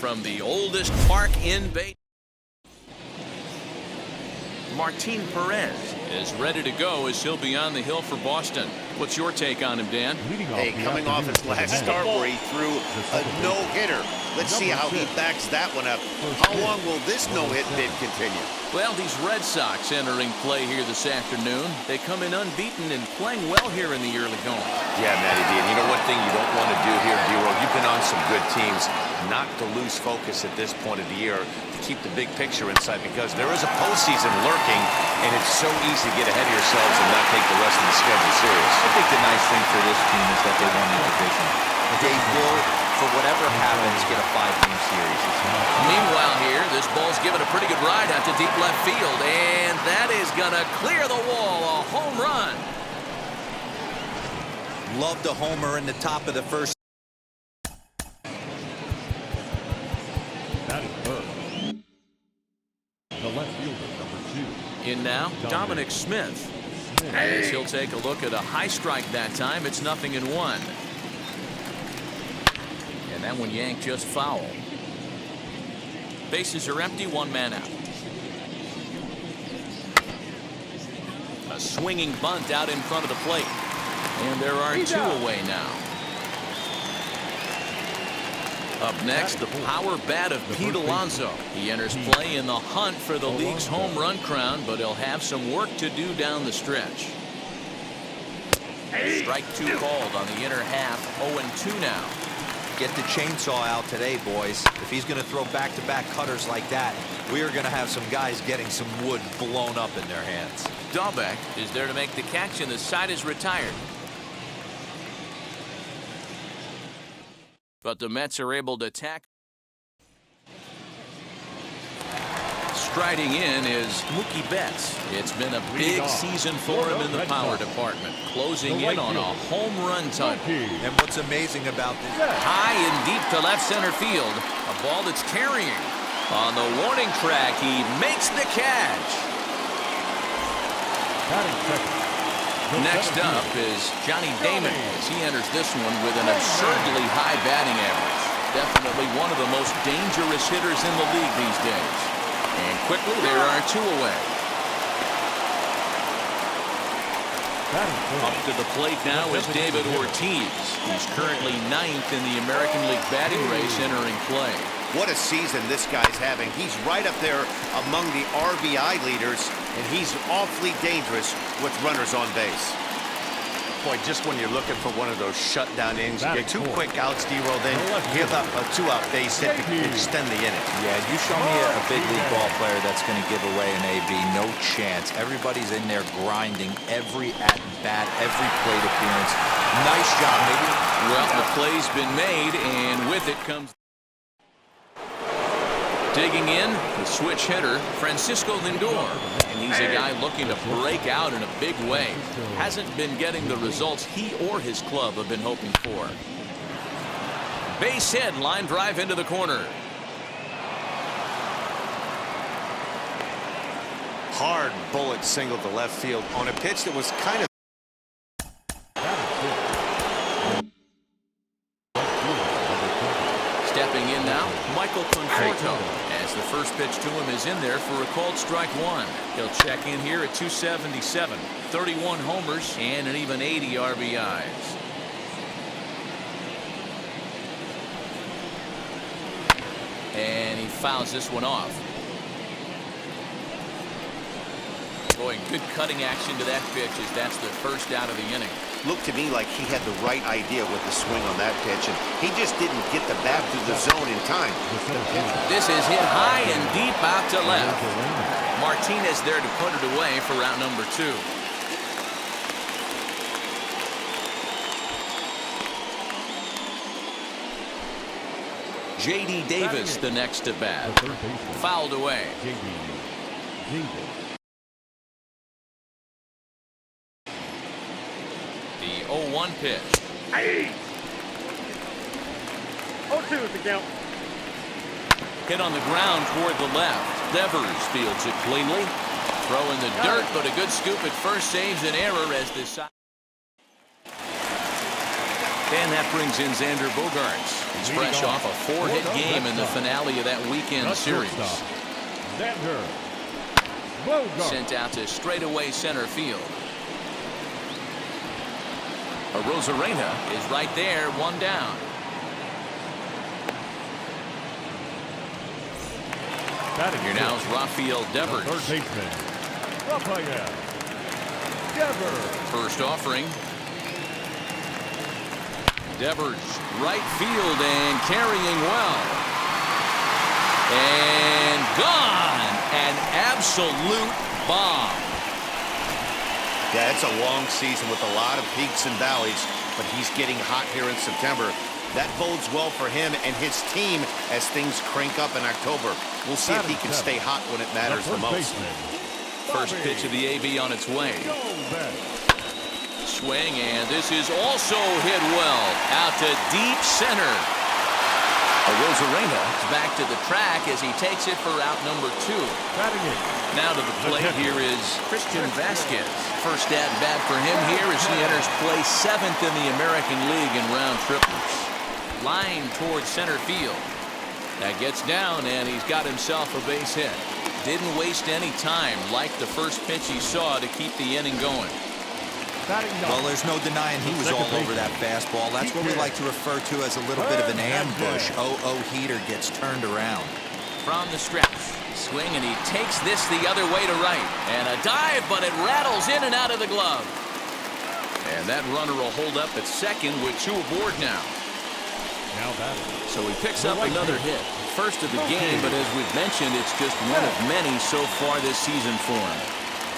from the oldest park in baseball. Martin Perez is ready to go as he'll be on the hill for Boston. What's your take on him, Dan? Hey, coming off his last start where he threw a no-hitter. Let's see how he backs that one up. How long will this no-hit bid continue? Well, these Red Sox entering play here this afternoon. They come in unbeaten and playing well here in the early going. Yeah, Matty D. And you know one thing you don't want to do here, D-Roll, you've been on some good teams. Not to lose focus at this point of the year, to keep the big picture inside, because there is a postseason lurking, and it's so easy to get ahead of yourselves and not take the rest of the schedule serious. I think the nice thing for this team is that they won the division. They will, for whatever happens, get a 5-game series. Meanwhile here, this ball's given a pretty good ride out to deep left field, and that is going to clear the wall. A home run. Love the homer in the top of the first. That is Burke. The left fielder, number 2. In now, Dominic Smith. As he'll take a look at a high strike that time. It's 0-1. And that one yanked just foul. Bases are empty, 1 man out. A swinging bunt out in front of the plate. And there are 2 away now. Up next, the power bat of Pete Alonso. He enters play in the hunt for the league's home run crown, but he'll have some work to do down the stretch. Strike 2 called on the inner half. 0-2 now. Get the chainsaw out today, boys. If he's going to throw back-to-back cutters like that, we are going to have some guys getting some wood blown up in their hands. Dahlbeck is there to make the catch, and the side is retired. But the Mets are able to attack. Striding in is Mookie Betts. It's been a big season for him in the power department, closing in on a home run title. And what's amazing about this? High and deep to left center field, a ball that's carrying. On the warning track, he makes the catch. Next up is Johnny Damon as he enters this one with an absurdly high batting average. Definitely one of the most dangerous hitters in the league these days. And quickly there are 2 away. Up to the plate now is David Ortiz. He's currently 9th in the American League batting race entering play. What a season this guy's having. He's right up there among the RBI leaders, and he's awfully dangerous with runners on base. Boy, just when you're looking for one of those shutdown innings, you get 2 quick outs, D-Roll, then give up a 2-out base hit to extend the inning. Yeah, you show me a big league ball player that's going to give away an AB. No chance. Everybody's in there grinding every at-bat, every plate appearance. Nice job, maybe. Well, the play's been made, and with it comes... Digging in, the switch hitter, Francisco Lindor. And he's a guy looking to break out in a big way. Hasn't been getting the results he or his club have been hoping for. Base hit, line drive into the corner. Hard bullet single to left field on a pitch that was kind of... Stepping in now, Michael Conforto, as the first pitch to him is in there for a called strike 1. He'll check in here at 277, 31 homers, and an even 80 RBIs. And he fouls this one off. Boy, good cutting action to that pitch as that's the first out of the inning. Looked to me like he had the right idea with the swing on that pitch, and he just didn't get the bat through the zone in time. This is hit high and deep out to left. Martinez there to put it away for round number 2. J.D. Davis the next to bat. Fouled away. The 0-1 pitch. 0-2 is the count. Hit on the ground toward the left. Devers fields it cleanly. Throw in the dirt, but a good scoop at first saves an error as this side. And that brings in Xander Bogaerts. He's fresh off a 4-hit game in the finale of that weekend series. Xander Bogaerts. Sent out to straightaway center field. Rosarena is right there, one down. Here now is Rafael Devers. Third baseman, Rafael Devers. First offering. Devers, right field and carrying well. And gone. An absolute bomb. Yeah, it's a long season with a lot of peaks and valleys, but he's getting hot here in September. That bodes well for him and his team as things crank up in October. We'll see if he can stay hot when it matters the most. First pitch of the AB on its way. Swing, and this is also hit well. Out to deep center. Rosarena is back to the track as he takes it for out number 2. Now to the plate here is Christian Vasquez. First at bat for him here as he enters play 7th in the American League in round triplets. Line towards center field. That gets down, and he's got himself a base hit. Didn't waste any time, like the first pitch he saw, to keep the inning going. Well, there's no denying he was all over that fastball. That's what we like to refer to as a little bit of an ambush. Oh, heater gets turned around. From the stretch. Swing, and he takes this the other way to right. And a dive, but it rattles in and out of the glove. And that runner will hold up at second with 2 aboard now. So he picks up another hit. First of the game, but as we've mentioned, it's just one of many so far this season for him.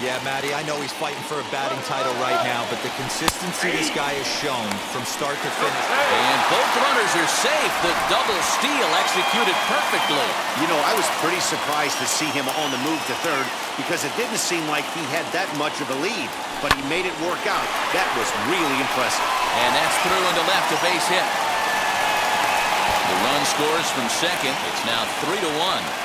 Yeah, Matty, I know he's fighting for a batting title right now, but the consistency this guy has shown from start to finish. And both runners are safe. The double steal executed perfectly. You know, I was pretty surprised to see him on the move to third because it didn't seem like he had that much of a lead, but he made it work out. That was really impressive. And that's through into left, a base hit. The run scores from second. It's now 3-1.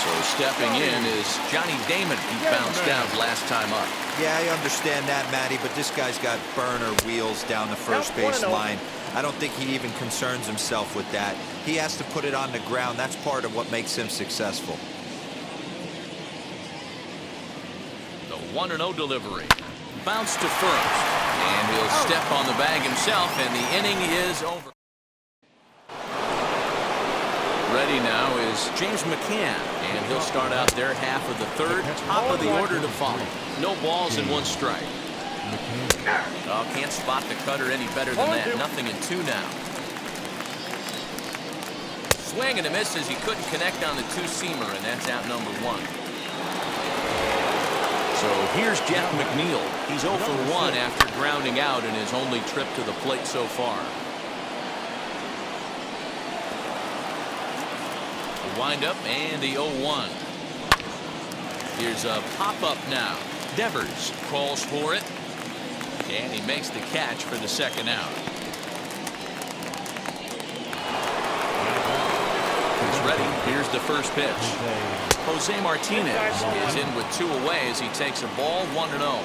So stepping in is Johnny Damon. He bounced out last time up. Yeah, I understand that, Matty, but this guy's got burner wheels down the first base line. I don't think he even concerns himself with that. He has to put it on the ground. That's part of what makes him successful. The 1-0 delivery. Bounce to first. And he'll step on the bag himself, and the inning is over. Ready now is James McCann, and he'll start out their half of the third, top of the order to follow. No balls and 1 strike. Oh, can't spot the cutter any better than that. 0-2 now. Swing and a miss as he couldn't connect on the 2-seamer, and that's out number 1. So here's Jeff McNeil. He's 0 for 1 after grounding out in his only trip to the plate so far. Windup and the 0-1. Here's a pop-up now. Devers calls for it, and he makes the catch for the second out. He's ready. Here's the first pitch. Jose Martinez is in with 2 away as he takes a ball, 1-0.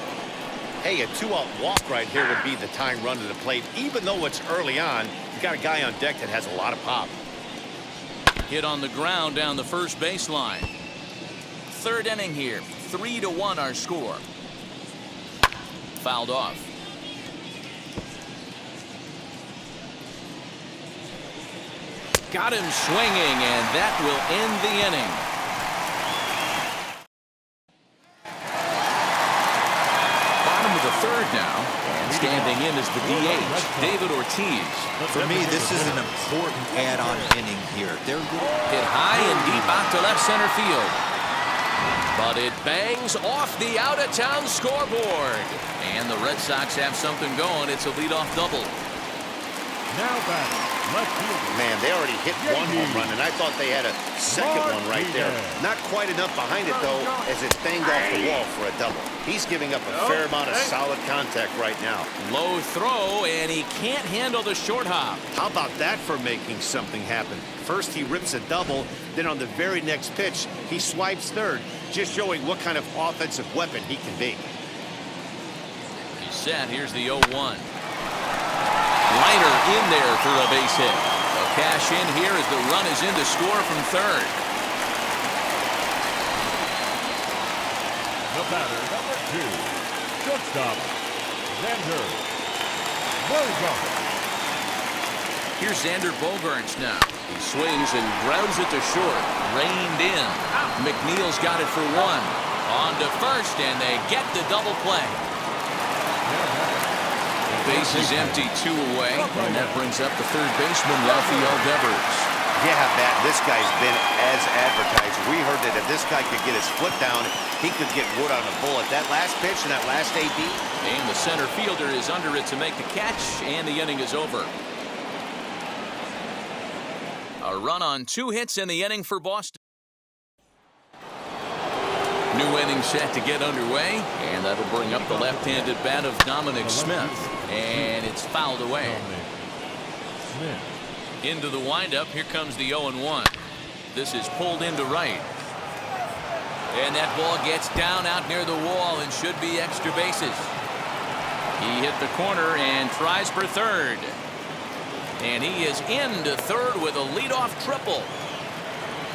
Hey, a 2-out walk right here would be the tying run to the plate. Even though it's early on, you've got a guy on deck that has a lot of pop. Hit on the ground down the first baseline. Third inning here. 3-1 our score. Fouled off. Got him swinging, and that will end the inning. Bottom of the third now. And standing in is the DH, David Ortiz. For me, this is an important add-on inning here. They're hit high and deep out to left center field. But it bangs off the out-of-town scoreboard. And the Red Sox have something going. It's a leadoff double. Now batting, left fielder. Man, they already hit 1 home run, and I thought they had a second one right there. Not quite enough behind it, though, as it's banged off the wall for a double. He's giving up a fair amount of solid contact right now. Low throw, and he can't handle the short hop. How about that for making something happen? First, he rips a double, then on the very next pitch, he swipes third, just showing what kind of offensive weapon he can be. Set. Here's the 0-1. Liner in there for a base hit. They'll cash in here as the run is in to score from third. The batter, number 2, shortstop, Xander Bogaerts. Here's Xander Bogaerts now. He swings and grounds it to short. Reined in. McNeil's got it for 1. On to first, and they get the double play. Base is empty, 2 away, and that brings up the third baseman, Rafael Devers. Yeah, Matt, this guy's been as advertised. We heard that if this guy could get his foot down, he could get wood on a bullet. That last pitch and that last AB. And the center fielder is under it to make the catch, and the inning is over. A run on 2 hits in the inning for Boston. New inning set to get underway, and that'll bring up the left-handed bat of Dominic Smith, and it's fouled away. Into the windup, here comes the 0-1. This is pulled into right. And that ball gets down out near the wall and should be extra bases. He hit the corner and tries for third. And he is into third with a leadoff triple.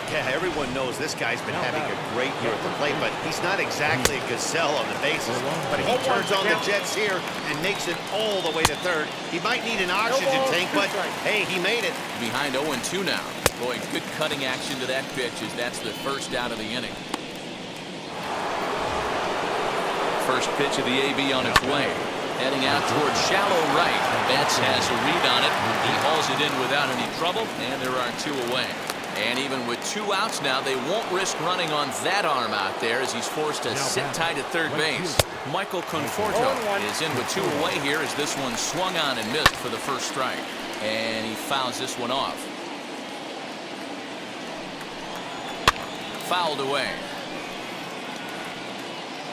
Yeah, everyone knows this guy's been having a great year at the plate, but he's not exactly a gazelle on the bases. But he turns on the Jets here and makes it all the way to third. He might need an oxygen tank, but hey, he made it. Behind 0-2 now. Boy, good cutting action to that pitch as that's the first out of the inning. First pitch of the AB on its way. Heading out towards shallow right. Betts has a read on it. He hauls it in without any trouble, and there are 2 away. And even with 2 outs now, they won't risk running on that arm out there as he's forced to sit tight at third base. Michael Conforto is in with 2 away here as this one swung on and missed for the first strike. And he fouls this one off. Fouled away.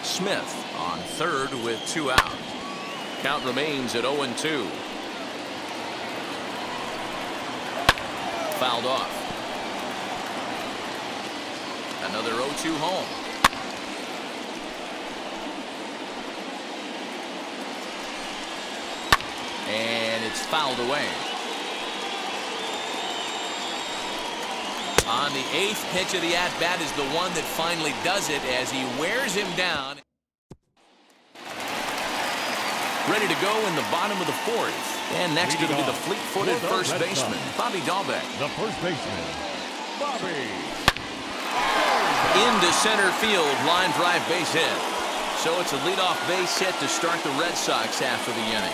Smith on third with 2 out. Count remains at 0-2. Fouled off. Another 0-2 home. And it's fouled away. On the 8th pitch of the at-bat is the one that finally does it as he wears him down. Ready to go in the bottom of the 4th. And next it'll be the fleet-footed first baseman, Bobby Dahlbeck. The first baseman, Bobby. Into center field, line drive base hit. So it's a leadoff base hit to start the Red Sox after the inning.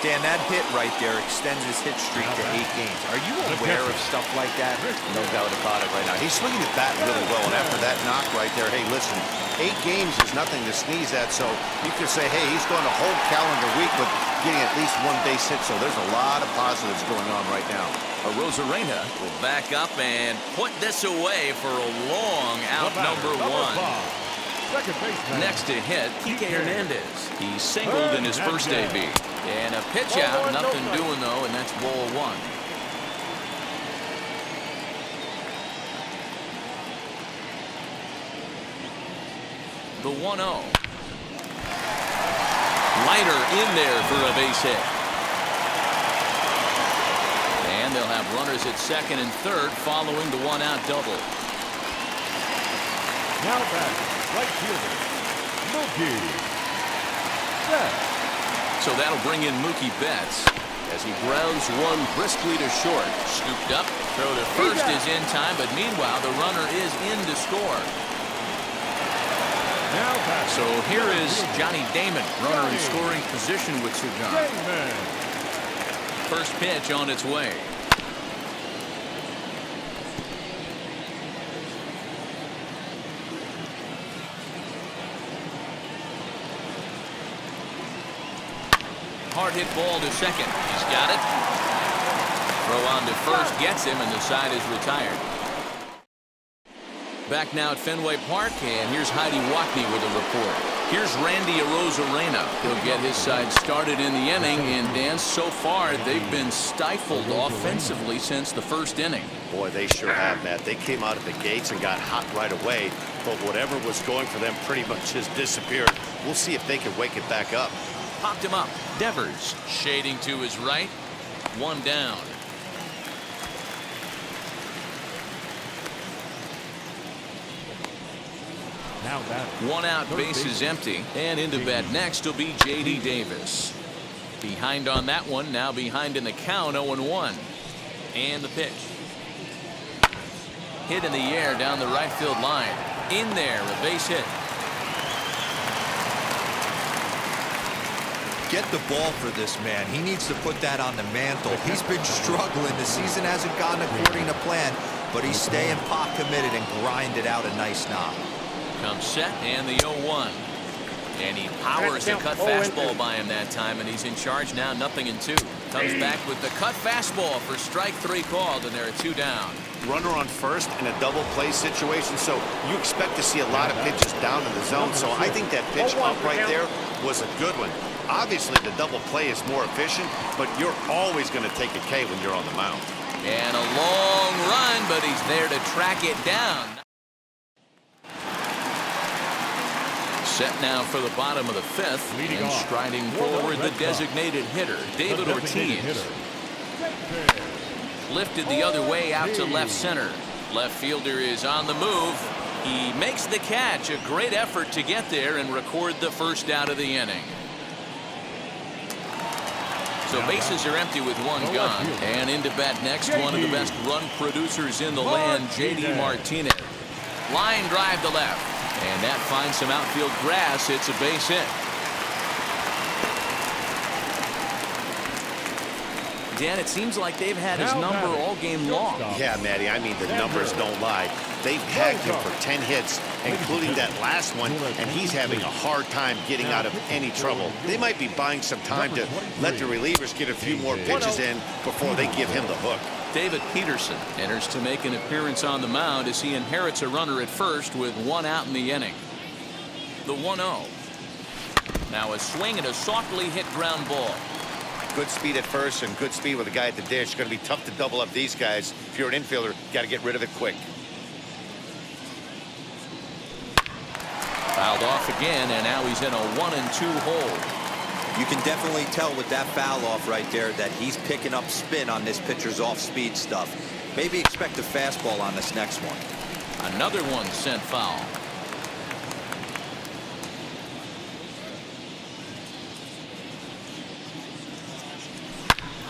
Dan, that hit right there extends his hit streak to 8 games. Are you aware of stuff like that? No doubt about it right now. He's swinging the bat really well, and after that knock right there, hey, listen, 8 games is nothing to sneeze at, so you could say, hey, he's going a whole calendar week with getting at least 1 base hit, so there's a lot of positives going on right now. Rosarena will back up and put this away for a long out number 1. Second baseman. Next to hit, Kike Hernandez. He singled in his first AB. And a pitch out, nothing doing though, and that's ball 1. The 1-0. Liner in there for a base hit. And they'll have runners at second and third following the 1-out double. Now back, right fielder, Mookie Betts. So that'll bring in Mookie Betts as he grounds one briskly to short. Scooped up, throw to first is in time, but meanwhile the runner is in to score. So here is Johnny Damon, runner in scoring position with Cigar. First pitch on its way. Hard hit ball to second. He's got it. Throw on to first gets him, and the side is retired. Back now at Fenway Park, and here's Heidi Wackney with a report. Here's Randy Arozarena. He'll get his side started in the inning, and Dan, so far they've been stifled offensively since the first inning. Boy, they sure have, Matt. They came out of the gates and got hot right away, but whatever was going for them pretty much has disappeared. We'll see if they can wake it back up. popped him up. Devers shading to his right. One down. Now that One out, base is empty, and into bat next will be J.D. Davis. Behind on that one, now behind in the count, 0-1. And the pitch. Hit in the air down the right field line. In there, a base hit. Get the ball for this man. He needs to put that on the mantle. He's been struggling. The season hasn't gone according to plan, but he's staying pot committed and grinded out a nice knock. Comes set and the 0-1. And he powers the cut fastball by him that time, and he's in charge now, 0-2. Comes back with the cut fastball for strike 3 called, and there are 2 down. Runner on first in a double play situation, so you expect to see a lot of pitches down in the zone. So I think that pitch up right there was a good one. Obviously, the double play is more efficient, but you're always going to take a K when you're on the mound. And a long run, but he's there to track it down. Set now for the bottom of the 5th, and striding forward the designated hitter, David Ortiz. Lifted the other way out to left center. Left fielder is on the move. He makes the catch. A great effort to get there and record the first out of the inning. So bases are empty with 1 gone. And into bat next, one of the best run producers in the land, J.D. Martinez. Line drive to left. And that finds some outfield grass. It's a base hit. Dan, it seems like they've had his number all game long. Yeah, Matty, I mean, the numbers don't lie. They've tagged him for 10 hits, including that last one, and he's having a hard time getting out of any trouble. They might be buying some time to let the relievers get a few more pitches in before they give him the hook. David Peterson enters to make an appearance on the mound as he inherits a runner at first with 1 out in the inning. The 1-0. Now a swing and a softly hit ground ball. Good speed at first and good speed with the guy at the dish. It's going to be tough to double up these guys. If you're an infielder, got to get rid of it quick. Fouled off again, and now he's in a 1-2 hole. You can definitely tell with that foul off right there that he's picking up spin on this pitcher's off-speed stuff. Maybe expect a fastball on this next one. Another one sent foul.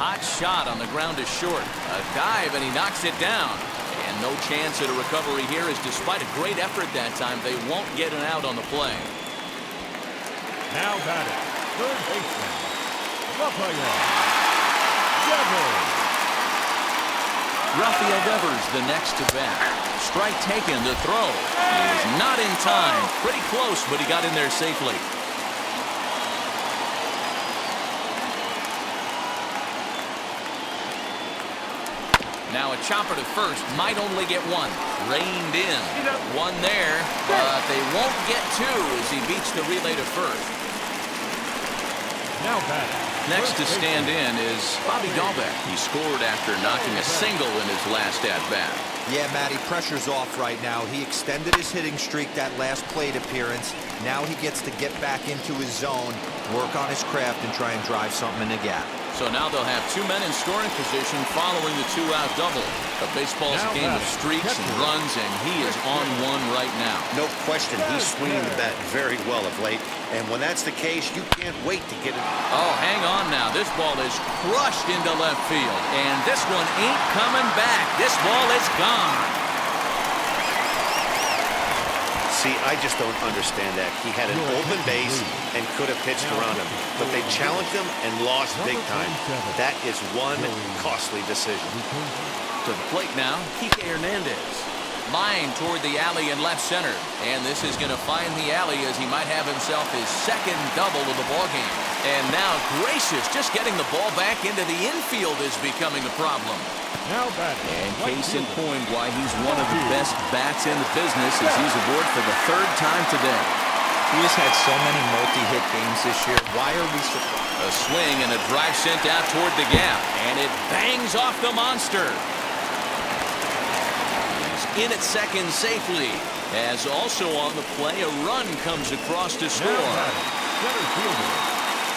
Hot shot on the ground is short. A dive, and he knocks it down. And no chance at a recovery here, as despite a great effort that time, they won't get an out on the play. Now batting, third baseman, Rafael Devers. Rafael Devers the next to bat. Strike taken, the throw. He is not in time. Pretty close, but he got in there safely. Now a chopper to first, might only get 1. Reined in. 1 there, but they won't get 2 as he beats the relay to first. Now batting. Next to stand in is Bobby Dahlbeck. He scored after knocking a single in his last at-bat. Yeah, Matty, pressure's off right now. He extended his hitting streak that last plate appearance. Now he gets to get back into his zone, work on his craft, and try and drive something in the gap. So now they'll have 2 men in scoring position following the 2-out double. But baseball's a game of streaks and runs, and he is on one right now. No question, he's swinging the bat very well of late. And when that's the case, you can't wait to get it. Oh, hang on now. This ball is crushed into left field. And this one ain't coming back. This ball is gone. See, I just don't understand that. He had an open base and could have pitched around him, but they challenged him and lost big time. That is one costly decision. To the plate now, Kike Hernandez. Line toward the alley in left center. And this is going to find the alley as he might have himself his second double of the ballgame. And now Gracious just getting the ball back into the infield is becoming a problem. Now batting. And case in point why he's one of the best bats in the business as he's aboard for the 3rd time today. He has had so many multi-hit games this year. Why are we surprised? A swing and a drive sent out toward the gap. And it bangs off the monster. He's in at second safely. As also on the play, a run comes across to score. Center fielder,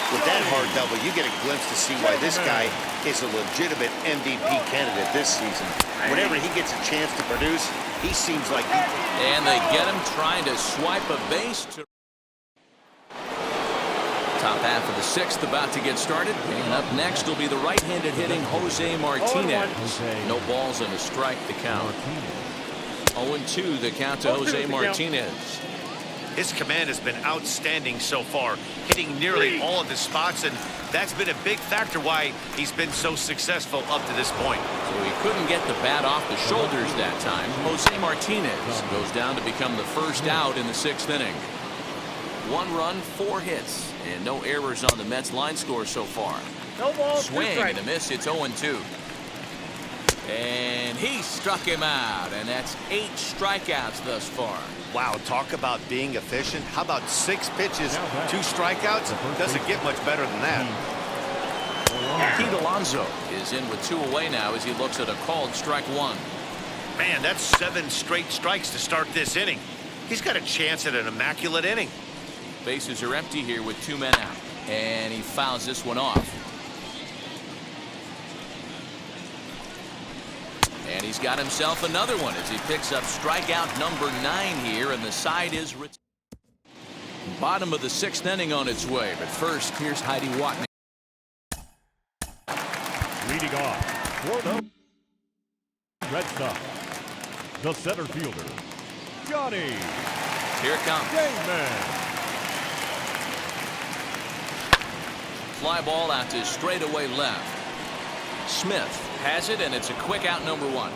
With that hard double, you get a glimpse to see why this guy is a legitimate MVP candidate this season. Whenever he gets a chance to produce, he seems like he... And they get him trying to swipe a base. Top half of the sixth about to get started. And up next will be the right-handed hitting Jose Martinez. No balls and a strike to count. 0-2 the count to Jose Martinez. His command has been outstanding so far, hitting nearly all of his spots, and that's been a big factor why he's been so successful up to this point. So he couldn't get the bat off the shoulders that time. Jose Martinez goes down to become the first out in the sixth inning. 1 run, 4 hits, and no errors on the Mets line score so far. No ball, Swing and a miss. It's 0-2. And he struck him out, and that's 8 strikeouts thus far. Wow, talk about being efficient. How about 6 pitches, 2 strikeouts? Doesn't get much better than that. Pete Alonso is in with 2 away now as he looks at a called strike 1. Man, that's 7 straight strikes to start this inning. He's got a chance at an immaculate inning. Bases are empty here with 2 men out, and he fouls this one off. And he's got himself another one as he picks up strikeout number 9 here, and the side is bottom of the 6th inning on its way. But first, here's Heidi Watney. Leading off for the Red Sox, the center fielder, Johnny Here it comes. Damon. Fly ball out to straightaway left. Smith has it, and it's a quick out number 1.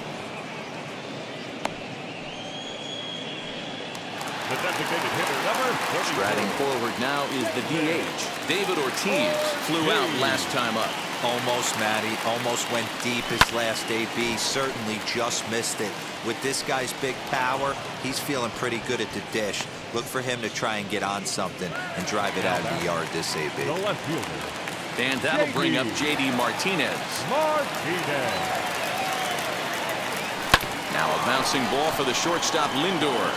The designated hitter, number 34. Striding forward now is the DH. David Ortiz flew out last time up. Almost, Matty. Almost went deep his last AB. Certainly just missed it. With this guy's big power, he's feeling pretty good at the dish. Look for him to try and get on something and drive it out of the yard this AB. The left fielder, And that'll bring up J.D. Martinez. Martinez. Now a bouncing ball for the shortstop Lindor.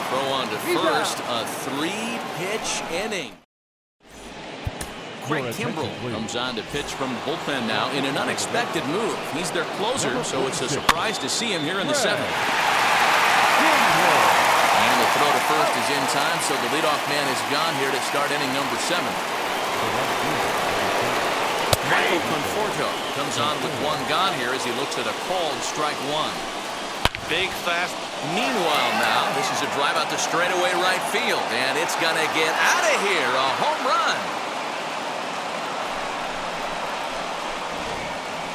Throw on to first. A 3-pitch inning. Craig Kimbrell comes on to pitch from the bullpen now in an unexpected move. He's their closer, so it's a surprise to see him here in the 7th. And the throw to first is in time, so the leadoff man is gone here to start inning number 7. Michael Conforto comes on with 1 gone here as he looks at a called strike 1. Big, fast. Meanwhile now, this is a drive out to straightaway right field, and it's going to get out of here. A home run.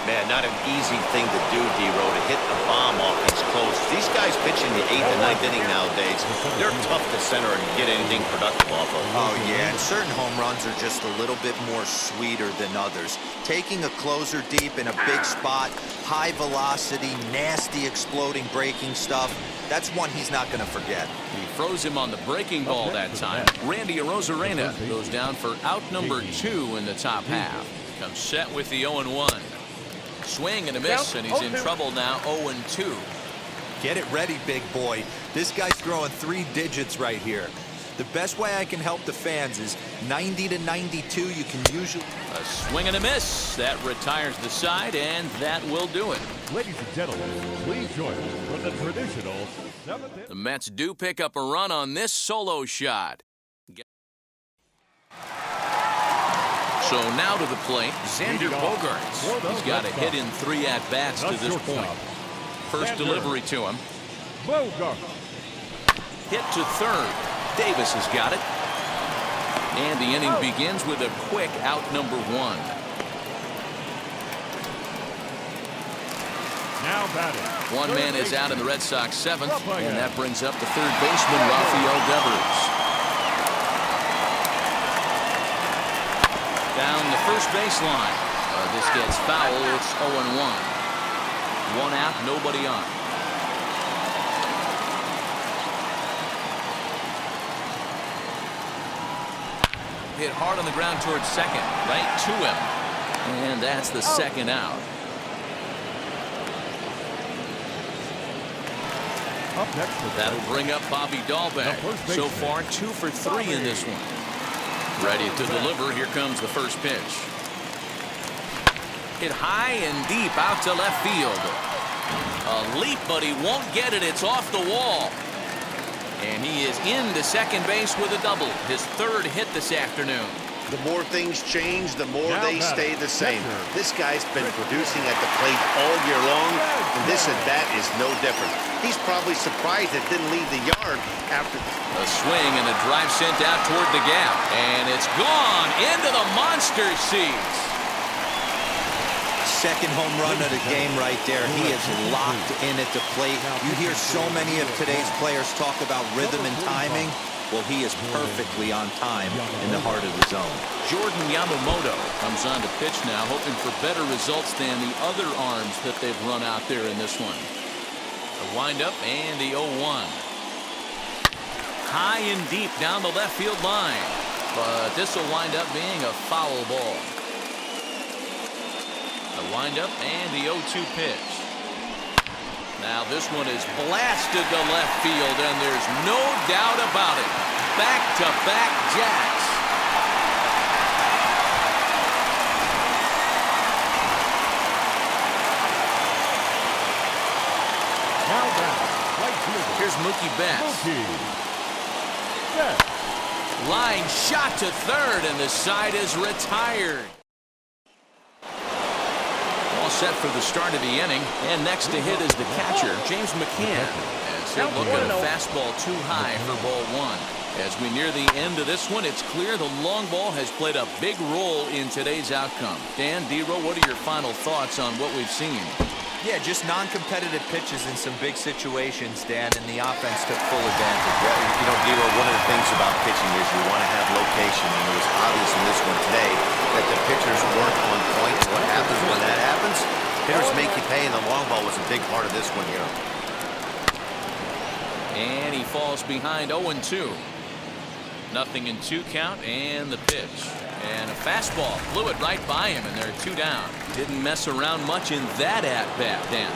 Man, not an easy thing to do, D-Row, to hit the bomb off these close. These guys pitching the 8th and 9th inning nowadays, they're tough to center and get anything productive off of. Oh, yeah, and certain home runs are just a little bit more sweeter than others. Taking a closer deep in a big spot, high velocity, nasty exploding breaking stuff, that's one he's not going to forget. He froze him on the breaking ball that time. Randy Arozarena goes down for out number 2 in the top half. Comes set with the 0-1. Swing and a miss, and he's in trouble now. 0-2. Get it ready, big boy. This guy's throwing 3 digits right here. The best way I can help the fans is 90 to 92. You can usually... A swing and a miss. That retires the side, and that will do it. Ladies and gentlemen, please join us for the traditional 7th. The Mets do pick up a run on this solo shot. So now to the plate, Xander Bogaerts. He's got a hit in 3 at-bats to this point. First delivery to him. Bogaerts. Hit to third. Davis has got it. And the inning begins with a quick out number 1. Now batting. 1 man is out in the Red Sox 7th, and that brings up the third baseman, Rafael Devers. Down the first baseline. This gets foul. It's 0-1. 1 out, nobody on. Hit hard on the ground towards second, right to him. And that's the second out. Up next, That'll bring up Bobby Dahlbeck. So far, 2 for 3 in this one. Ready to deliver. Here comes the first pitch. Hit high and deep out to left field. A leap, but he won't get it. It's off the wall. And he is into second base with a double. His third hit this afternoon. The more things change, the more they stay the same. This guy's been producing at the plate all year long, and this at bat is no different. He's probably surprised it didn't leave the yard after a swing and a drive sent out toward the gap. And it's gone into the monster seats. Second home run of the game right there. He is locked in at the plate. You hear so many of today's players talk about rhythm and timing. Well, he is perfectly on time in the heart of the zone. Jordan Yamamoto comes on to pitch now, hoping for better results than the other arms that they've run out there in this one. The windup and the 0-1. High and deep down the left field line. But this will wind up being a foul ball. The windup and the 0-2 pitch. Now this one is blasted to left field, and there's no doubt about it. Back-to-back jacks. Now back, right fielder. Here's Mookie Betts. Betts. Line shot to third, and the side is retired. All set for the start of the inning, and next to hit is the catcher, James McCann. As he'll look at a fastball too high for ball one. As we near the end of this one, it's clear the long ball has played a big role in today's outcome. Dan, D-Row, what are your final thoughts on what we've seen? Yeah, just non-competitive pitches in some big situations, Dan, and the offense took full advantage. Yeah, you know, D-Row, one of the things about pitching is you want to have location, and it was obvious in this one today that the pitchers weren't on point. And what happens when that happens? Hitters make you pay, and the long ball was a big part of this one here. And he falls behind 0-2. Nothing in 2 count, and the pitch. And a fastball flew it right by him, and they're 2 down. Didn't mess around much in that at-bat, Dan.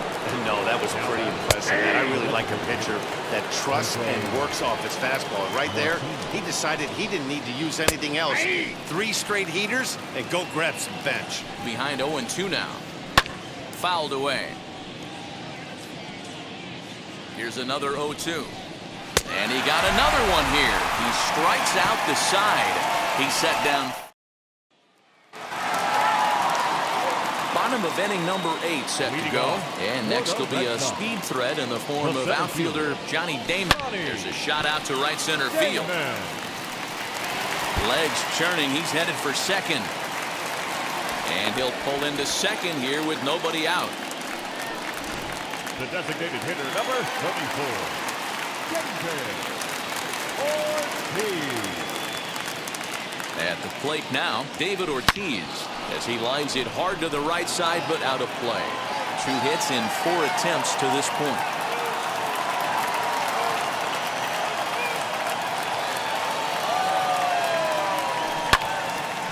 No, that was pretty impressive, man. I really like a pitcher that trusts and works off his fastball. Right there, he decided he didn't need to use anything else. 3 straight heaters, and go grab some bench. Behind 0-2 now. Fouled away. Here's another 0-2. And he got another one here. He strikes out the side. He's set down. Bottom of inning number 8 set to go. And next will be a speed threat in the form of outfielder Johnny Damon. There's a shot out to right center field. Legs churning. He's headed for second. And he'll pull into second here with nobody out. The designated hitter, number 34. At the plate now, David Ortiz, as he lines it hard to the right side, but out of play. 2 hits in 4 attempts to this point.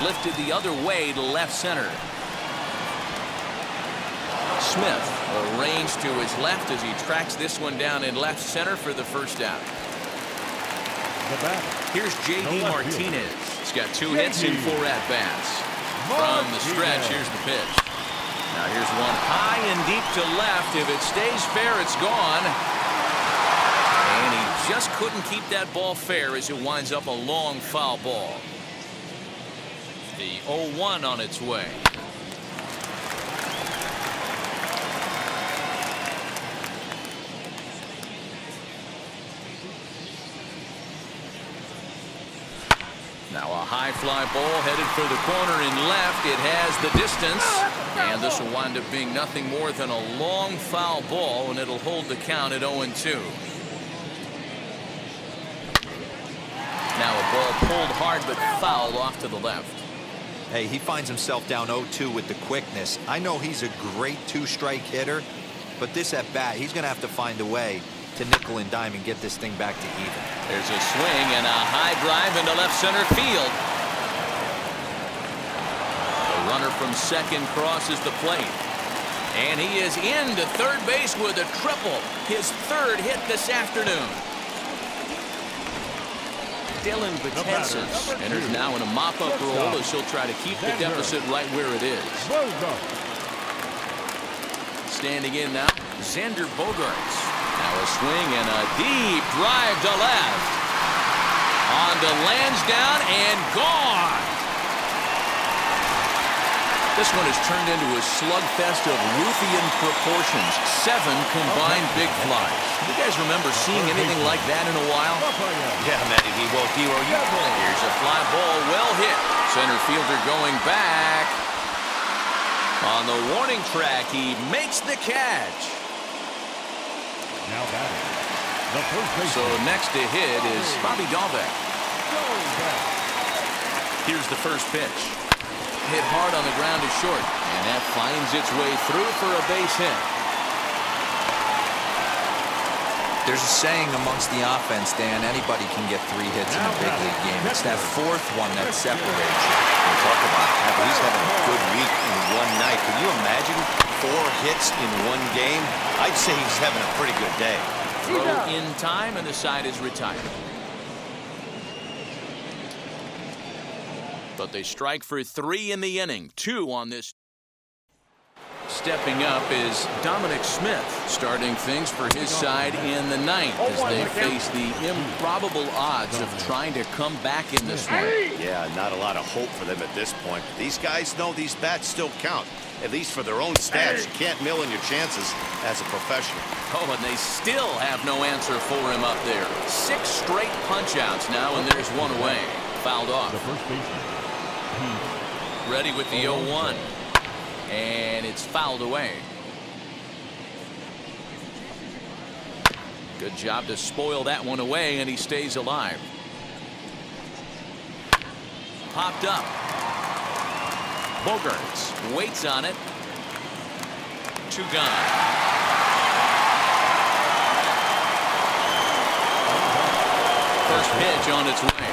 Lifted the other way to left center. Smith arranged to his left as he tracks this one down in left center for the first out. Here's J.D. Martinez. He's got 2 hits in 4 at-bats. From the stretch, here's the pitch. Now here's one high and deep to left. If it stays fair, it's gone. And he just couldn't keep that ball fair as it winds up a long foul ball. The 0-1 on its way. Now a high fly ball headed for the corner in left. It has the distance. And this will wind up being nothing more than a long foul ball, and it'll hold the count at 0-2. Now a ball pulled hard but fouled off to the left. Hey, he finds himself down 0-2 with the quickness. I know he's a great 2-strike hitter, but this at bat, he's going to have to find a way to nickel and dime and get this thing back to even. There's a swing and a high drive into left center field. The runner from second crosses the plate. And he is into third base with a triple. His 3rd hit this afternoon. still in Vitesse's. And there's now in a mop-up role as she'll try to keep the deficit right where it is. Standing in now, Xander Bogaerts. Now a swing and a deep drive to left. On to Lansdowne and gone. This one has turned into a slugfest of Ruthian proportions. 7 combined big flies. You guys remember seeing anything like that in a while? Yeah, Matty V. Well, D-Roll, Here's a fly ball, well hit. Center fielder going back. On the warning track, he makes the catch. Now batting, the first baseman. So next to hit is Bobby Dahlbeck. Here's the first pitch. Hit hard on the ground to short, and that finds its way through for a base hit. There's a saying amongst the offense, Dan, anybody can get 3 hits in a big league game. It's that 4th one that separates you. We'll talk about it. He's having a good week in one night. Can you imagine 4 hits in one game? I'd say he's having a pretty good day. Throw in time, and the side is retired. But they strike for 3 in the inning. 2 on this. Stepping up is Dominic Smith, starting things for his side in the 9th as they face the improbable odds of trying to come back in this one. Yeah, not a lot of hope for them at this point. These guys know these bats still count, at least for their own stats. You can't mill in your chances as a professional. Oh, and they still have no answer for him up there. 6 straight punch-outs now, and there's one away. Fouled off. The first baseman. Ready with the 0-1. And it's fouled away. Good job to spoil that one away, and he stays alive. Popped up. Bogaerts waits on it. 2 gone. First pitch on its way.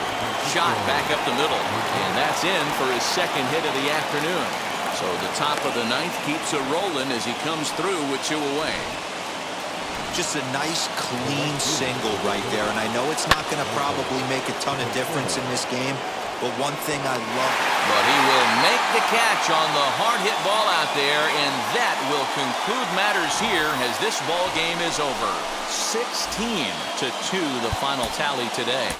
Shot back up the middle, and that's in for his 2nd hit of the afternoon. So the top of the 9th keeps it rolling as he comes through with 2 away. Just a nice, clean single right there, and I know it's not going to probably make a ton of difference in this game, but one thing I love. But he will make the catch on the hard hit ball out there, and that will conclude matters here as this ball game is over. 16-2 the final tally today.